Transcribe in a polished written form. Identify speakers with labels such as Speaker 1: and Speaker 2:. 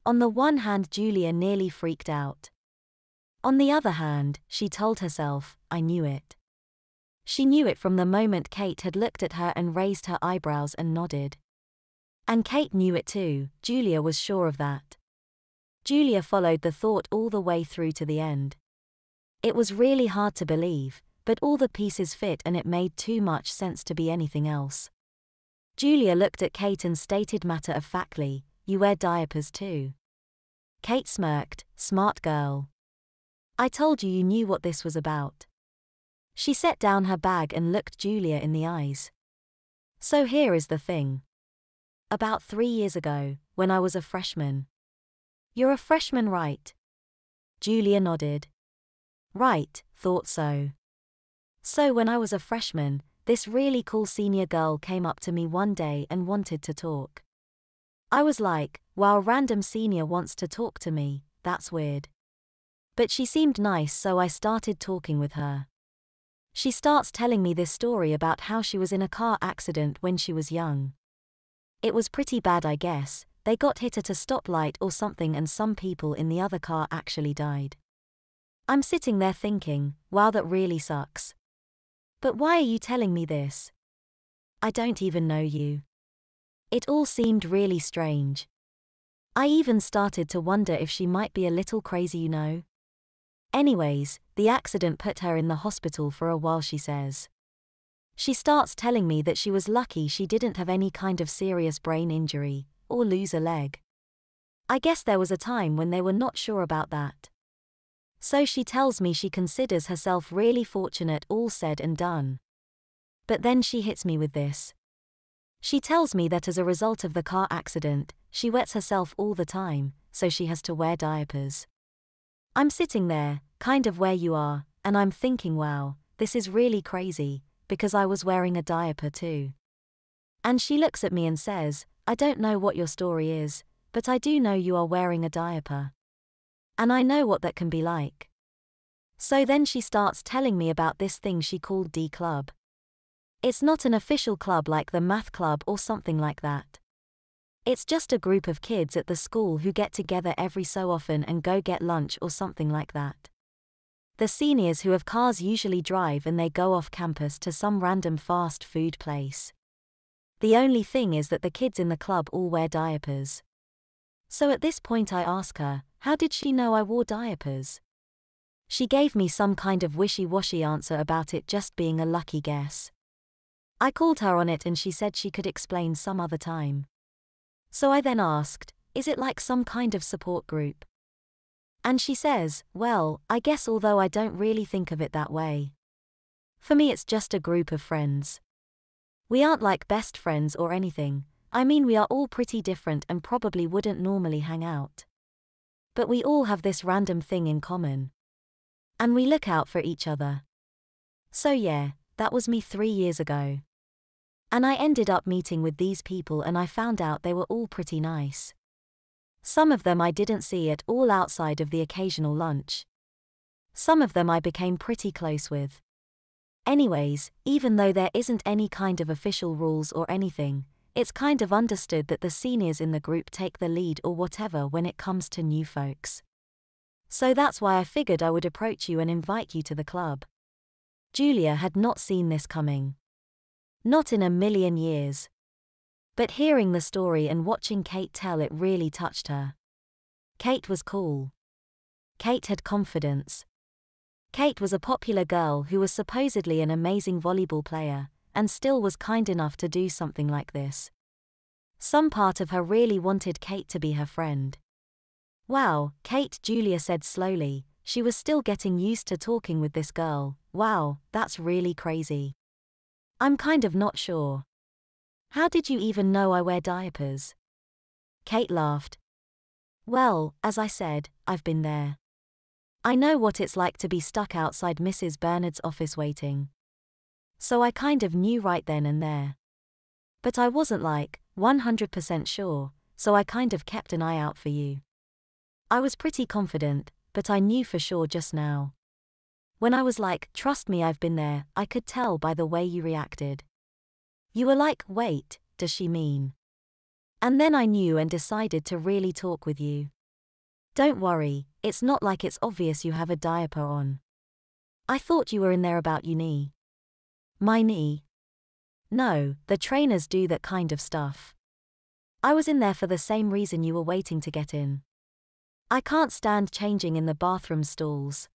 Speaker 1: On the one hand, Julia nearly freaked out. On the other hand, she told herself, I knew it. She knew it from the moment Kate had looked at her and raised her eyebrows and nodded. And Kate knew it too, Julia was sure of that. Julia followed the thought all the way through to the end. It was really hard to believe, but all the pieces fit and it made too much sense to be anything else. Julia looked at Kate and stated matter-of-factly, you wear diapers too. Kate smirked, smart girl. I told you knew what this was about. She set down her bag and looked Julia in the eyes. So here is the thing. About 3 years ago, when I was a freshman. You're a freshman, right? Julia nodded. Right, thought so. So when I was a freshman, this really cool senior girl came up to me one day and wanted to talk. I was like, wow, random senior wants to talk to me, that's weird. But she seemed nice, so I started talking with her. She starts telling me this story about how she was in a car accident when she was young. It was pretty bad, I guess. They got hit at a stoplight or something and some people in the other car actually died. I'm sitting there thinking, wow, that really sucks. But why are you telling me this? I don't even know you. It all seemed really strange. I even started to wonder if she might be a little crazy, you know. Anyways, the accident put her in the hospital for a while, she says. She starts telling me that she was lucky she didn't have any kind of serious brain injury, or lose a leg. I guess there was a time when they were not sure about that. So she tells me she considers herself really fortunate, all said and done. But then she hits me with this. She tells me that as a result of the car accident, she wets herself all the time, so she has to wear diapers. I'm sitting there, kind of where you are, and I'm thinking, wow, this is really crazy, because I was wearing a diaper too. And she looks at me and says, I don't know what your story is, but I do know you are wearing a diaper. And I know what that can be like. So then she starts telling me about this thing she called D Club. It's not an official club like the math club or something like that. It's just a group of kids at the school who get together every so often and go get lunch or something like that. The seniors who have cars usually drive and they go off campus to some random fast food place. The only thing is that the kids in the club all wear diapers. So at this point I ask her, how did she know I wore diapers? She gave me some kind of wishy-washy answer about it just being a lucky guess. I called her on it and she said she could explain some other time. So I then asked, is it like some kind of support group? And she says, well, I guess, although I don't really think of it that way. For me it's just a group of friends. We aren't like best friends or anything, I mean we are all pretty different and probably wouldn't normally hang out. But we all have this random thing in common. And we look out for each other. So yeah, that was me 3 years ago. And I ended up meeting with these people and I found out they were all pretty nice. Some of them I didn't see at all outside of the occasional lunch. Some of them I became pretty close with. Anyways, even though there isn't any kind of official rules or anything, it's kind of understood that the seniors in the group take the lead or whatever when it comes to new folks. So that's why I figured I would approach you and invite you to the club. Julia had not seen this coming. Not in a million years. But hearing the story and watching Kate tell it really touched her. Kate was cool. Kate had confidence. Kate was a popular girl who was supposedly an amazing volleyball player, and still was kind enough to do something like this. Some part of her really wanted Kate to be her friend. Wow, Kate, Julia said slowly, she was still getting used to talking with this girl. Wow, that's really crazy. I'm kind of not sure. How did you even know I wear diapers? Kate laughed. Well, as I said, I've been there. I know what it's like to be stuck outside Mrs. Bernard's office waiting. So I kind of knew right then and there. But I wasn't like 100% sure, so I kind of kept an eye out for you. I was pretty confident, but I knew for sure just now. When I was like, trust me, I've been there, I could tell by the way you reacted. You were like, wait, does she mean? And then I knew and decided to really talk with you. Don't worry, it's not like it's obvious you have a diaper on. I thought you were in there about your knee. My knee? No, the trainers do that kind of stuff. I was in there for the same reason you were waiting to get in. I can't stand changing in the bathroom stalls.